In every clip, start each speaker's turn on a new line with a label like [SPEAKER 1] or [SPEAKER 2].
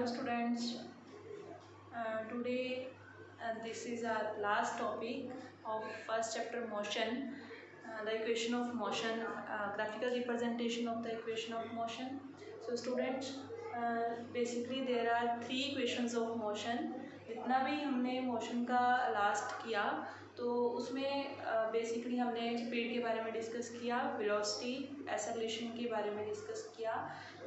[SPEAKER 1] Hello students, today this is our last topic of first chapter motion, the equation of motion, graphical representation of the equation of motion. So students, basically there are three equations of motion. जितना भी हमने motion का last किया तो उसमें basically हमने speed के बारे में डिस्कस किया, वेलोसिटी, एक्सेलरेशन के बारे में डिस्कस किया।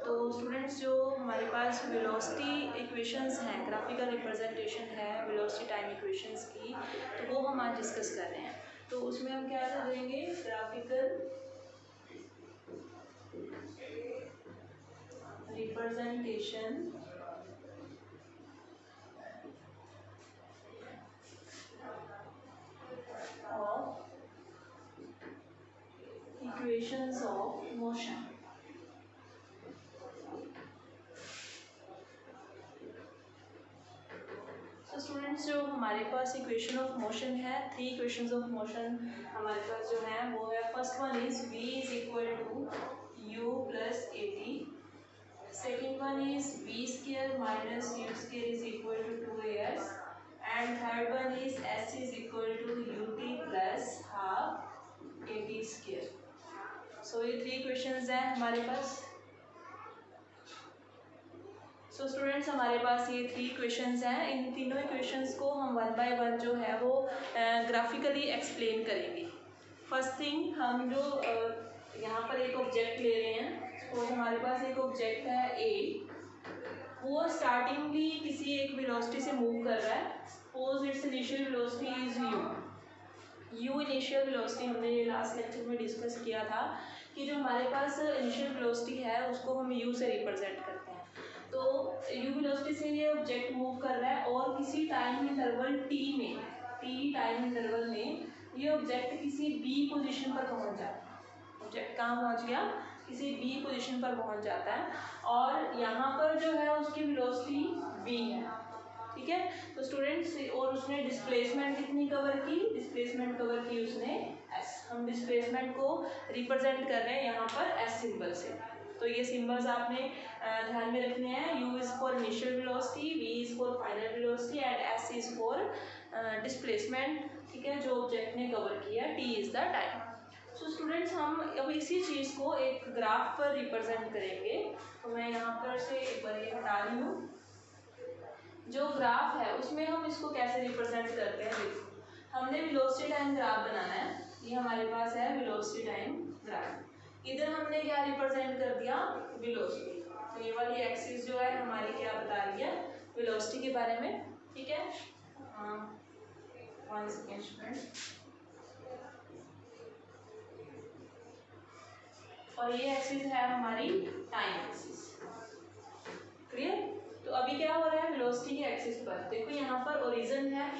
[SPEAKER 1] तो स्टूडेंट्स जो हमारे पास वेलोसिटी इक्वेशंस हैं, ग्राफिकल रिप्रेजेंटेशन है वेलोसिटी टाइम इक्वेशंस की, तो वो हम आज डिस्कस कर रहे हैं। तो उसमें हम क्या करेंगे, graphical representation of equations of motion। तो स्टूडेंट्स जो हमारे पास इक्वेशन ऑफ मोशन है, थ्री इक्वेशंस ऑफ मोशन हमारे पास जो है वो है, first one is v is equal to u plus A T, second one is v square minus u square is equal to 2as, and third one is s is equal to ut plus half A T square. So ये three equations हैं हमारे पास। So students हमारे पास ये three equations हैं। इन तीनों equations को हम one by one जो है वो ग्राफिकली एक्सप्लेन करेंगे। फर्स्ट थिंग, हम जो यहाँ पर एक ऑब्जेक्ट ले रहे हैं, तो हमारे पास एक ऑब्जेक्ट है ए, वो स्टार्टिंगली किसी एक वेलोसिटी से मूव कर रहा है। Suppose it's initial velocity is you initial velocity हमने ये लास्ट लेक्चर में डिस्कस किया था कि जो हमारे पास इनिशियल वेलोसिटी है उसको हम यू से रिप्रेजेंट करते हैं। तो यू वेलोसिटी से ये ऑब्जेक्ट मूव कर रहा है और किसी time interval T time interval में ये ऑब्जेक्ट किसी बी पोजीशन पर पहुंच जाता है। ऑब्जेक्ट कहाँ पहुंच गया, किसी बी पोजीशन पर पहुंच जाता है, और यहाँ पर जो है उसकी वेलोसिटी v है, ठीक है। तो स्टूडेंट्स, और उसने डिस्प्लेसमेंट कितनी कवर की, डिस्प्लेसमेंट कवर की उसने s। हम डिस्प्लेसमेंट को रिप्रेजेंट कर रहे हैं यहाँ पर s सिंबल से। तो ये सिंबल्स आपने ध्यान में रखने हैं। u is for initial velocity, v is for final velocity and s is for displacement, ठीक है, जो ऑब्जेक्ट ने कवर किया। t is the time. So students, हम अब इसी चीज़ को एक ग्राफ पर रिप्रेजेंट करेंगे। तो मैं यहाँ पर से एक बार ये हटा रही हूँ। जो ग्राफ है उसमें हम इसको कैसे रिप्रेजेंट करते हैं, देखो हमने वेलोसिटी टाइम ग्राफ बनाना है। ये हमारे पास है वेलोसिटी टाइम ग्राफ। इधर हमने क्या रिप्रेजेंट कर दिया, वेलोसिटी। तो ये वाली एक्सिस जो है हमारी क्या बता रही है, वेलोसिटी के बारे में, ठीक है। 1 सेकेंड स्टूडेंट। और ये एक्सिस है हमारी टाइम एक्सिस, क्लियर। तो अभी क्या हो रहा है, वेलोसिटी के एक्सिस पर देखो यहाँ पर ओरिजिन है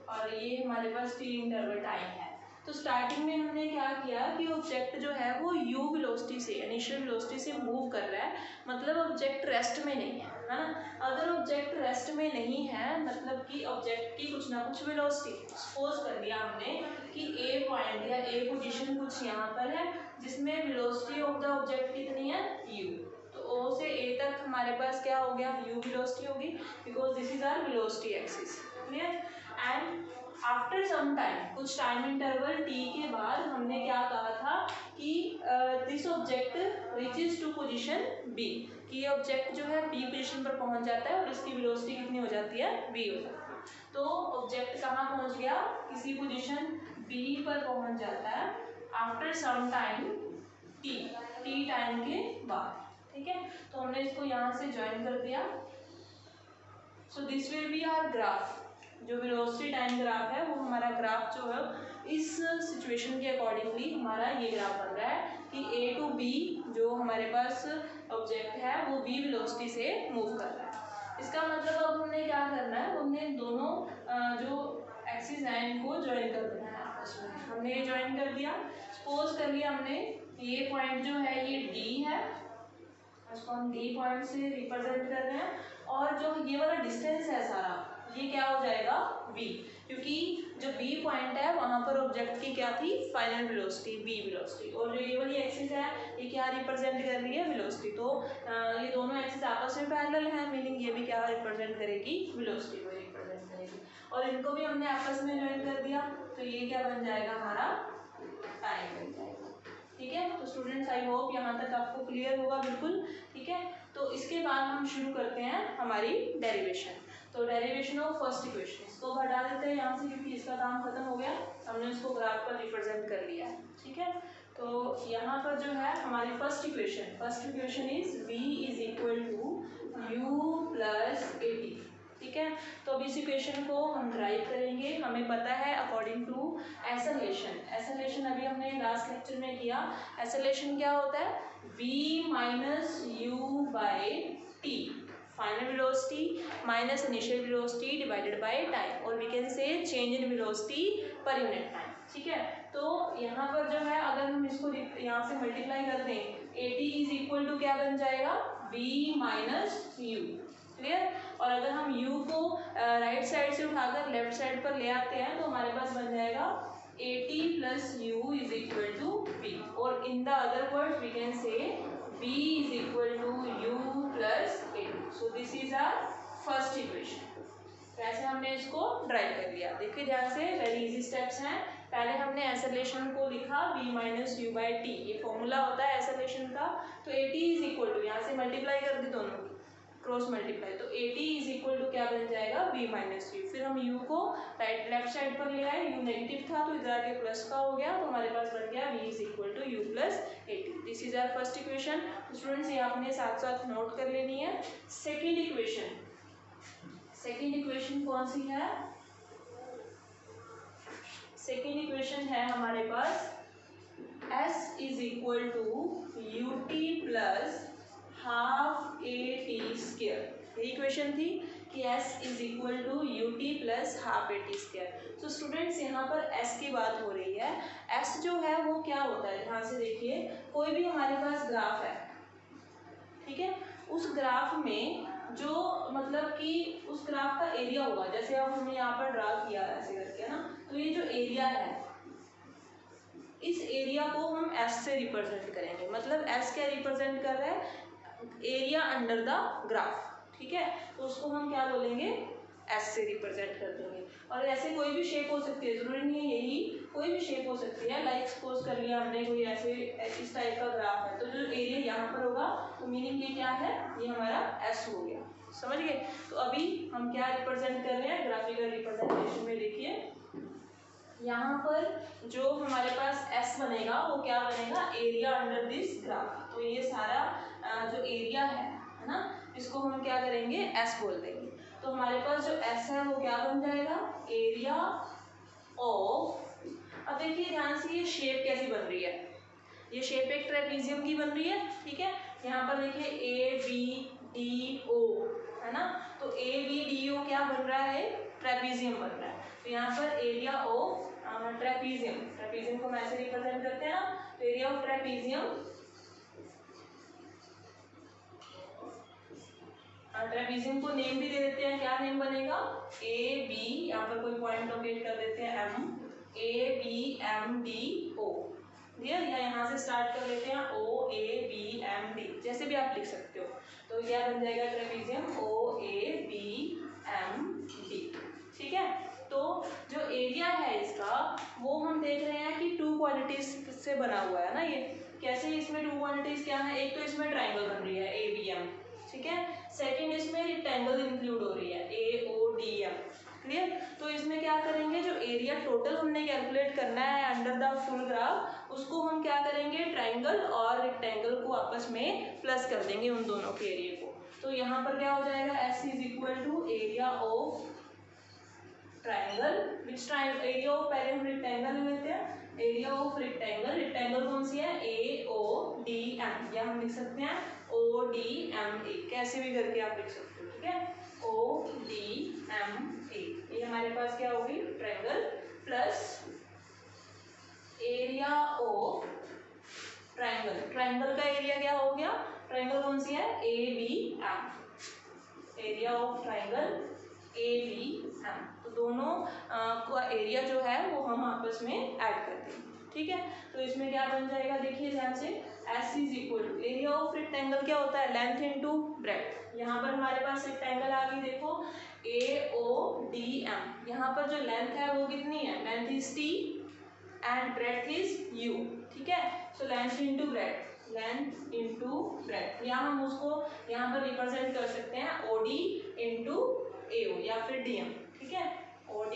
[SPEAKER 1] और ये हमारे पास टी इंटरवल टाइम है। तो स्टार्टिंग में हमने क्या किया कि ऑब्जेक्ट जो है वो u वेलोसिटी से, इनिशियल वेलोसिटी से मूव कर रहा है, मतलब ऑब्जेक्ट रेस्ट में नहीं है, है ना। अगर ऑब्जेक्ट रेस्ट में नहीं है मतलब कि ऑब्जेक्ट की कुछ ना कुछ वेलोसिटी, सपोज कर दिया हमने कि a पॉइंट या a पोजीशन कुछ यहाँ पर है जिसमें वेलोसिटी ऑफ द ऑब्जेक्ट कितनी है, u। तो o से a तक हमारे पास क्या हो गया, u वेलोसिटी होगी, because this is our velocity axis, clear. And after some time, कुछ टाइम इंटरवल t के बाद हमने क्या कहा था कि this object reaches to position b, कि ये ऑब्जेक्ट जो है b पोजीशन पर पहुंच जाता है और इसकी वेलोसिटी कितनी हो जाती है, v हो जाती है। तो ऑब्जेक्ट कहाँ पहुंच गया, किसी पोजीशन b पर पहुंच जाता है after some time t time के बाद, ठीक है। तो हमने इसको यहाँ से ज्वाइन कर दिया। So this will be our graph. जो वेलोसिटी टाइम ग्राफ है वो हमारा ग्राफ जो है इस सिचुएशन के अकॉर्डिंगली हमारा ये ग्राफ बन रहा है कि a टू b जो हमारे पास ऑब्जेक्ट है वो v वेलोसिटी से मूव कर रहा है। इसका मतलब अब हमने क्या करना है, हमने दोनों जो एक्सिस हैं इनको ज्वाइन कर देना है आपस में। हमने ये ज्वाइन कर दिया। सपोज कर लिया हमने ये पॉइंट जो है ये d है, उसको हम d पॉइंट से रिप्रेजेंट कर रहे हैं, और जो ये वाला डिस्टेंस है सारा ये क्या हो जाएगा v, क्योंकि जो b पॉइंट है वहां पर ऑब्जेक्ट की क्या थी फाइनल वेलोसिटी v वेलोसिटी, और जो ये वाली एक्सिस है ये क्या रिप्रेजेंट कर रही है वेलोसिटी। तो ये दोनों एक्सिस आपस में पैरेलल है, मीनिंग ये भी क्या रिप्रेजेंट करेगी वेलोसिटी को रिप्रेजेंट करेगी, और इनको भी हमने आपस में ज्वाइन कर दिया तो ये क्या बन जाएगा हमारा टाइम बन जाएगा। ठीक है, तो स्टूडेंट्स आई होप यहाँ तक आपको क्लियर होगा बिल्कुल। ठीक है, तो इसके बाद हम शुरू करते हैं हमारी डेरिवेशन। तो डेरिवेशन ऑफ फर्स्ट इक्वेशन इसको हटा देते हैं यहाँ से, क्योंकि इसका काम खत्म हो गया, हमने इसको ग्राफ पर रिप्रेजेंट कर लिया है। ठीक है, तो यहाँ पर जो है हमारी first equation is v is equal to u plus A t. ठीक है, तो अब इस इक्वेशन को हम ड्राइव करेंगे। हमें पता है अकॉर्डिंग टू एसलेशन अभी हमने लास्ट लेक्चर में किया। एसलेशन क्या होता है v minus you by T, final velocity minus initial velocity divided by time, और we can say change in velocity per unit time. ठीक है, तो यहाँ पर जो है अगर हम इसको यहाँ से मल्टीप्लाई कर दें, a t is equal to क्या बन जाएगा v माइनस यू। क्लियर, और अगर हम u को राइट साइड से उठाकर लेफ्ट साइड पर ले आते हैं तो हमारे पास बन जाएगा a t plus u is equal to v, और in the other word we can say v is equal to u plus A t. So this is our first equation. वैसे हमने इसको ड्राइव कर लिया। देखिए ध्यान से, वेरी इजी स्टेप्स हैं। पहले हमने एसलेशन को लिखा v minus you by t, ये फॉर्मूला होता है एसलेशन का। तो a t is equal to, यहाँ से मल्टीप्लाई कर दी दोनों की, क्रॉस मल्टीप्लाई, तो a t is equal to क्या बन जाएगा v माइनस यू। फिर हम u को राइट लेफ्ट साइड पर ले आए, u नेगेटिव था तो इधर आके प्लस का हो गया, तो हमारे पास बन गया v is equal to u plus A t. This is our first equation. Students ये आपने साथ साथ नोट कर लेनी है। सेकेंड इक्वेशन कौन सी है? सेकेंड इक्वेशन है हमारे पास s is equal to u t plus half A T square. ये इक्वेशन थी कि s is equal to u t plus half A T square. तो स्टूडेंट्स यहाँ पर s की बात हो रही है। s जो है वो क्या होता है, ध्यान से देखिए, कोई भी हमारे पास ग्राफ है, ठीक है, उस ग्राफ में जो मतलब कि उस ग्राफ का एरिया होगा, जैसे अब हमने यहाँ पर ड्रा किया ऐसे करके ना, तो ये जो एरिया है इस एरिया को हम s से रिप्रेजेंट करेंगे। मतलब s क्या रिप्रेजेंट कर रहा है, एरिया अंडर द ग्राफ। ठीक है, तो उसको हम क्या बोलेंगे, s से रिप्रेजेंट कर देंगे। और ऐसे कोई भी शेप हो सकती है, जरूरी नहीं है यही, कोई भी शेप हो सकती है। लाइक सपोज कर लिया हमने कोई ऐसे इस टाइप का ग्राफ है, तो जो एरिया यहाँ पर होगा तो मीनिंग ये क्या है, ये हमारा s हो गया। समझ गए? तो अभी हम क्या रिप्रेजेंट कर रहे हैं, ग्राफिकल रिप्रेजेंटेशन में देखिए यहाँ पर जो हमारे पास s बनेगा वो क्या बनेगा, एरिया अंडर दिस ग्राफ। तो ये सारा जो एरिया है ना, इसको हम क्या करेंगे, s बोल देंगे। तो हमारे पास जो s है वो क्या बन जाएगा, एरिया ऑफ। अब देखिए ध्यान से, ये शेप कैसी बन रही है, ये शेप एक ट्रेपीजियम की बन रही है। ठीक है, यहाँ पर देखिए ए बी डी ओ है ना, तो ए बी डी ओ क्या बन रहा है, ट्रेपीजियम बन रहा है। तो यहाँ पर एरिया ऑफ ट्रेपीजियम को हम ऐसे रिप्रेजेंट करते हैं ना, तो एरिया ऑफ ट्रेपीजियम को नेम भी दे देते हैं। क्या नेम बनेगा, ए बी, यहाँ पर कोई पॉइंट लोकेट कर देते हैं M, A B M D O, या यहाँ से स्टार्ट कर लेते हैं O A B M D, जैसे भी आप लिख सकते हो। तो क्या बन जाएगा trapezium O A B M D. ठीक है, तो जो एरिया है इसका वो हम देख रहे हैं कि टू क्वांटिटीज से बना हुआ है ना। ये कैसे, इसमें टू क्वांटिटीज क्या है, एक तो इसमें ट्राइंगल बन रही है ए बी एम, ठीक है, सेकंड इसमें रेक्टेंगल इंक्लूड हो रही है ए ओ डी एम। क्लियर, तो इसमें क्या करेंगे, जो एरिया टोटल हमने कैलकुलेट करना है अंडर द फुल ग्राफ, उसको हम क्या करेंगे, ट्राइंगल और रेक्टेंगल को आपस में प्लस कर देंगे उन दोनों के एरिया को। तो यहाँ पर क्या हो जाएगा, S is equal to area of triangle, which triangle, area of, पहले हम रेक्टेंगल लेते हैं, एरिया ऑफ रेक्टेंगल कौन सी है, ए ओ डी एम, या हम लिख सकते हैं ओ डी एम ए, कैसे भी करके आप लिख सकते हो। ठीक है, ओ डी एम ए, ये हमारे पास क्या होगी, triangle plus area of triangle का एरिया क्या हो गया, ट्राइंगल कौन सी है, A B M, area of triangle ABM। तो दोनों का एरिया जो है वो हम आपस में ऐड कर देंगे, ठीक है। तो इसमें क्या बन जाएगा, देखिए ध्यान से, S is equal to area of rectangle क्या होता है, लेंथ इनटू ब्रेड्थ। यहाँ पर हमारे पास रेक्टेंगल आ गई, देखो AODM। यहाँ पर जो लेंथ है वो कितनी है, length is T and breadth is U, ठीक है। So length into breadth, length into breadth, या हम उसको यहाँ पर रिप्रेजेंट कर सकते हैं OD इनटू AO या फिर DM, ठीक है, OD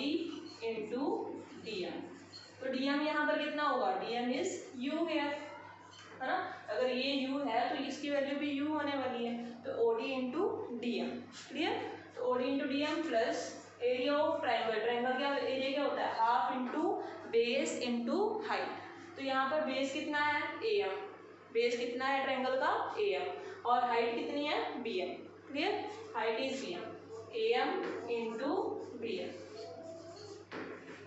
[SPEAKER 1] इनटू DM। तो DM यहाँ पर कितना होगा, DM इज U है ना। अगर ये U है तो इसकी वैल्यू भी U होने वाली है, तो OD इंटू DM, क्लियर। तो OD into DM plus area of triangle, triangle क्या एरिया क्या होता है, half into base into height. तो यहाँ पर बेस कितना है AM, बेस कितना है ट्राइंगल का AM, और हाइट कितनी है BM, clear, height is BM, AM into BM,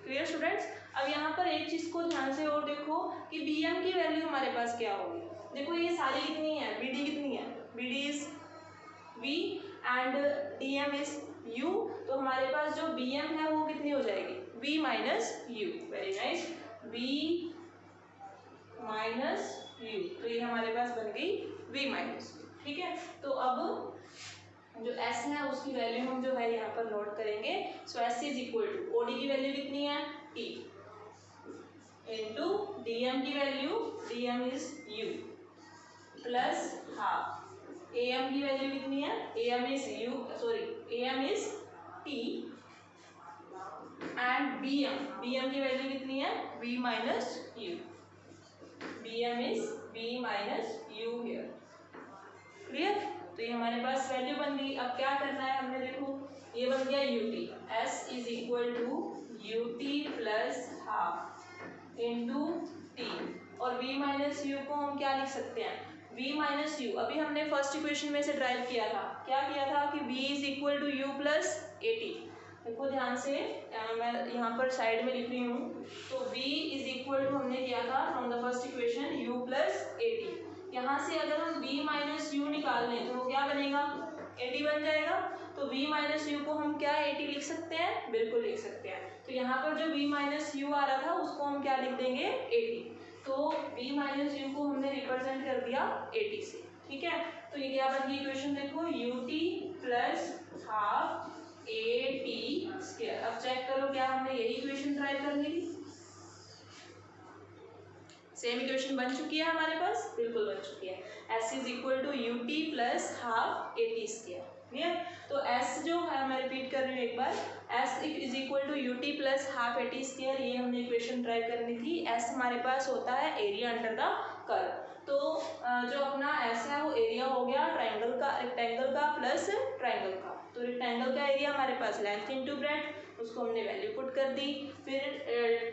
[SPEAKER 1] clear students. अब यहाँ पर एक चीज को ध्यान से और देखो कि BM की वैल्यू हमारे पास क्या होगी। देखो ये सारी कितनी है, BD कितनी है, BD is V and DM is U। तो हमारे पास जो BM है वो कितनी हो जाएगी, V minus U, very nice, V minus U। तो ये हमारे पास बन गई V माइनस, ठीक है। तो अब जो S है उसकी वैल्यू हम जो है यहाँ पर नोट करेंगे। So S is equal to OD की वैल्यू कितनी है T इंटू DM की value, DM is U plus half, AM की वैल्यू कितनी है, AM is U, sorry AM is T and BM की वैल्यू कितनी है V minus U, BM is V minus U here, clear. तो ये हमारे पास वैल्यू बन गई। अब क्या करना है हमने, देखो ये बन गया UT, S is equal to UT plus half into T, और V माइनस U को हम क्या लिख सकते हैं, V माइनस U। अभी हमने फर्स्ट इक्वेशन में से ड्राइव किया था, क्या किया था कि V is equal to U plus AT। देखो ध्यान से, मैं यहाँ पर साइड में लिख रही हूँ। तो V इज इक्वल टू हमने किया था from the first equation U plus AT। यहाँ से अगर हम V माइनस U निकाल लें तो वो क्या बनेगा, AT बन जाएगा। तो V माइनस U को हम क्या AT लिख सकते हैं, बिल्कुल लिख सकते हैं। तो यहाँ पर जो V माइनस U आ रहा था उसको हम क्या लिख देंगे, AT। तो V माइनस U को हमने रिप्रेजेंट कर दिया AT से, ठीक है। तो ये क्या बन गई इक्वेशन, देखो UT plus half AT square. अब चेक करो क्या हमने यही इक्वेशन ट्राई कर ली थी, सेम इक्वेशन बन चुकी है हमारे पास, बिल्कुल बन चुकी है। S is equal to UT plus half AT square, clear. तो S जो है, मैं रिपीट कर रही हूँ एक बार, S is equal to UT plus half AT square, ये हमने इक्वेशन ट्राई करनी थी। S हमारे पास होता है एरिया अंडर द कर्व। तो जो अपना S है वो एरिया हो गया ट्राइंगल का, रेक्टेंगल का प्लस ट्राइंगल का। तो रेक्टेंगल का एरिया हमारे पास लेंथ इंटू ब्रेड्थ, उसको हमने वैल्यू पुट कर दी। फिर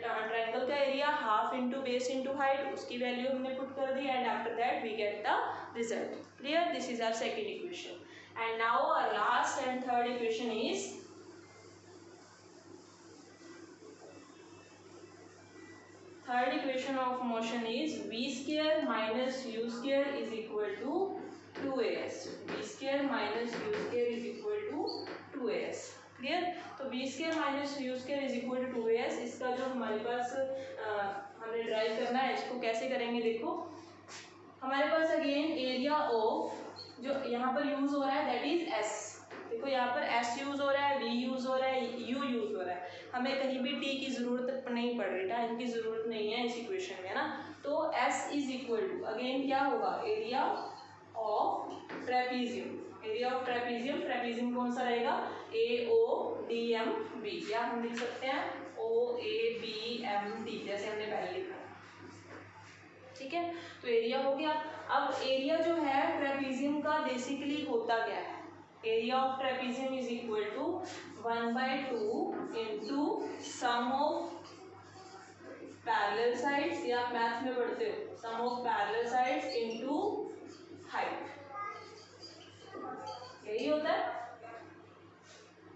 [SPEAKER 1] ट्राइंगल का area half into base into height, उसकी वैल्यू हमने पुट कर दी, and after that we get the result, clear. This is our second equation. And now our last and third equation is, third equation of motion is v square minus u square is equal to 2as। v square minus u square is equal to 2as, clear. तो v square minus u square is equal to 2as, इसका जो हमारे पास हमने drive करना है, इसको कैसे करेंगे, देखो हमारे पास अगेन एरिया ऑफ जो यहाँ पर यूज हो रहा है दैट इज S। देखो यहाँ पर S यूज हो रहा है, V यूज हो रहा है, U यूज हो रहा है, हमें कहीं भी T की जरूरत नहीं पड़ रही, टाइम की जरूरत नहीं है इस इक्वेशन में ना। तो S is equal to again क्या होगा, area of trapezium, area of trapezium, trapezium कौन सा रहेगा, AODMB, या हम लिख सकते हैं OABMD जैसे हमने पहले लिखा, ठीक है। तो एरिया हो गया। अब एरिया जो है ट्रेपीजियम का बेसिकली होता क्या है, area of trapezium is equal to 1/2 into sum of parallel sides, या आप मैथ में पढ़ते हो sum of parallel sides into height, यही होता है,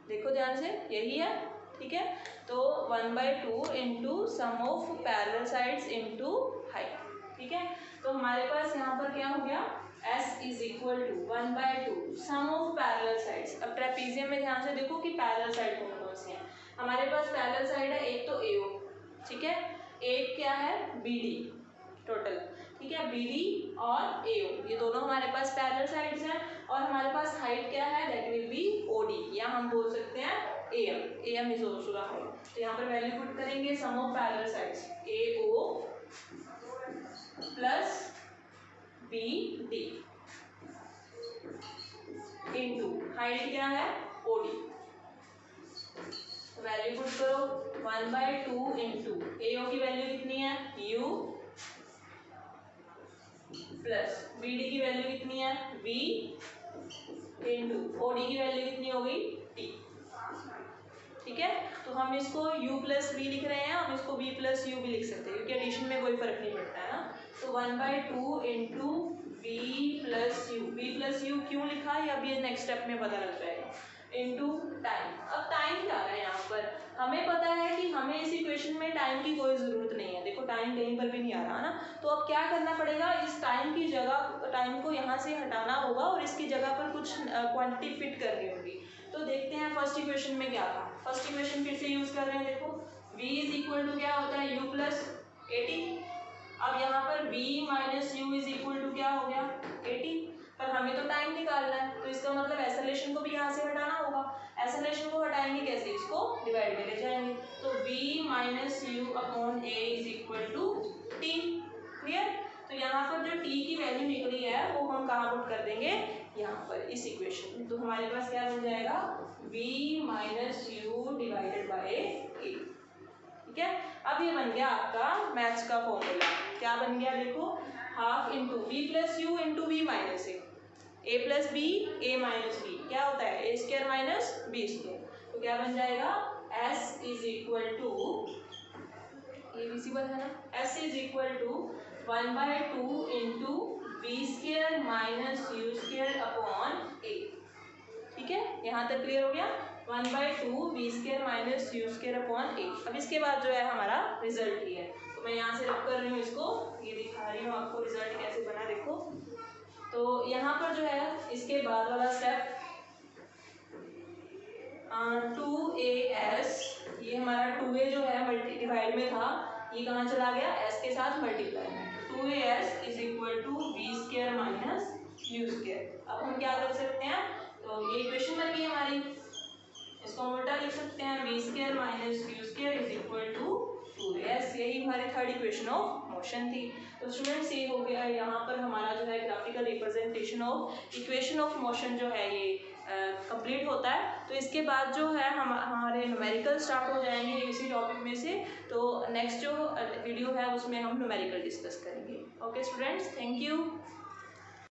[SPEAKER 1] देखो ध्यान से यही है, ठीक है। तो 1/2 into sum of parallel sides into height, ठीक है। तो हमारे पास यहाँ पर क्या हो गया, S is equal to 1/2 sum of parallel sides. अब ट्रेपीजियम में ध्यान से देखो कि पैरेलल साइड कौन कौन से हैं। हमारे पास पैरेलल साइड है एक तो AO, ठीक है, एक क्या है BD टोटल, ठीक है, BD और AO ये दोनों हमारे पास पैरेलल साइड्स हैं। और हमारे पास हाइट क्या है, दैट विल बी OD, या हम बोल सकते हैं AM is also the height. तो यहाँ पर वैल्यू पुट करेंगे sum of parallel sides AO plus BD into height क्या है OD। वैल्यू पुट करो 1/2 इंटू AO की वैल्यू कितनी है U प्लस BD की वैल्यू कितनी है V इंटू OD की वैल्यू कितनी हो गई T, ठीक है। तो हम इसको U प्लस V लिख रहे हैं, हम इसको V प्लस U भी लिख सकते हैं क्योंकि एडिशन में कोई फर्क नहीं पड़ता है ना। तो 1/2 इंटू V प्लस U क्यों लिखा ये अभी नेक्स्ट स्टेप में पता लग जाएगा, इंटू टाइम। अब टाइम क्या है यहाँ पर, हमें पता है कि हमें इस इक्वेशन में टाइम की कोई ज़रूरत नहीं है, देखो टाइम कहीं पर भी नहीं आ रहा ना। तो अब क्या करना पड़ेगा, इस टाइम की जगह टाइम को यहाँ से हटाना होगा और इसकी जगह पर कुछ क्वांटिटी फिट करनी होगी। तो देखते हैं फर्स्ट इक्वेशन में क्या था। फर्स्ट इक्वेशन फिर से यूज़ कर रहे हैं, देखो v इज इक्वल टू क्या होता है U प्लस 80। अब यहाँ पर v minus u is equal to क्या हो गया 80, पर हमें तो टाइम निकालना है, तो इसका मतलब एसोलेशन को भी यहाँ से हटाना होगा। एसोलेशन को हटाएंगे कैसे, इसको डिवाइड में ले जाएंगे, तो v minus u upon a is equal to t, clear. तो यहाँ पर जो t की वैल्यू निकली है वो हम कहाँ पुट कर देंगे, यहाँ पर इस इक्वेशन में। तो हमारे पास क्या बन जाएगा v minus you divided by a, ठीक है। अब ये बन गया आपका मैथ्स का फॉर्मूला, क्या बन गया देखो, half into V plus U into V minus A plus B A minus B क्या होता है A square minus B square. तो क्या बन जाएगा एस इज इक्वल टू, ये विजिबल है ना, S is equal to 1/2 into V square minus you square upon A, ठीक है। यहाँ तक क्लियर हो गया, 1/2 V square minus you square upon A. अब इसके बाद जो है हमारा रिजल्ट ही है, तो मैं यहाँ से रब कर रही हूँ इसको, ये दिखा रही हूँ आपको रिजल्ट कैसे बना, देखो। तो यहाँ पर जो है इसके बाद वाला स्टेप 2as, ये हमारा 2a जो है मल्टी डिवाइड में था, ये कहाँ चला गया s के साथ मल्टीप्लाई में, 2as is equal to b square minus you square. अब हम क्या कर सकते हैं, तो ये इक्वेशन बन गई हमारी, इसको हम उल्टा लिख सकते हैं b square minus you square is equal to 2as, यही हमारी थर्ड इक्वेशन ऑफ मोशन थी। तो स्टूडेंट्स ये हो गया यहाँ पर हमारा जो है graphical representation of equation of motion जो है ये कंप्लीट होता है। तो इसके बाद जो है हमारे न्यूमेरिकल स्टार्ट हो जाएंगे इसी टॉपिक में से। तो नेक्स्ट जो वीडियो है उसमें हम न्यूमेरिकल डिस्कस करेंगे। Okay students, thank you.